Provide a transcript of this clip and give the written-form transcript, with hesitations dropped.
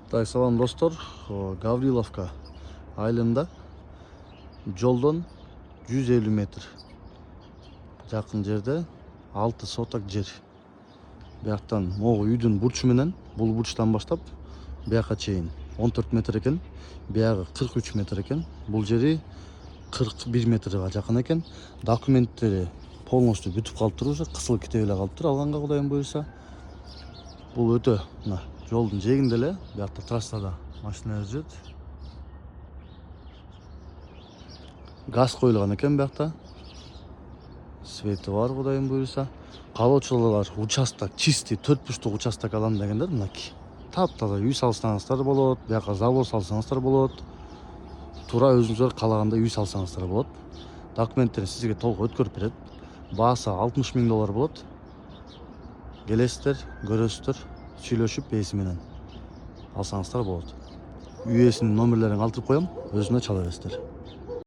Так, салам достор. Гавриловка айылында жолдон 150 метр жакын жерде 6 соток жер. Бияктан могу үйдүн бурчу менен бул бурчтан баштап бияка чейин 14 метр экен. Биягы 43 метр экен. Бул жери 41 метрге жакын экен. Документтери полностью бүтүп калыптыр уже, кысылып кете эле калыптыр алганга Кудайым буйрса. Бул өтө мына жолдун жээгинде эле, биякта трассада машиналар жүрөт. Газ коюлган экен биякта. Свети бар Кудайым буйрса. Каалоочулар участок чистый, 4 бурчтук участок алам дегендер, мынакей. Таптаза үй салсаңыздар болот, бияка забор салсаңыздар болот. Туура өзүңүздөр каалагандай үй салсаңыздар болот. Документтерин сизге толук өткөрүп берет. Баасы $60,000 болот. Келесиздер, көрөсүздөр, сүйлөшүп бээси менен алсаңыздар болот. Үй ээсинин номерлерин калтырып коем, өзүнө чала бересиздер.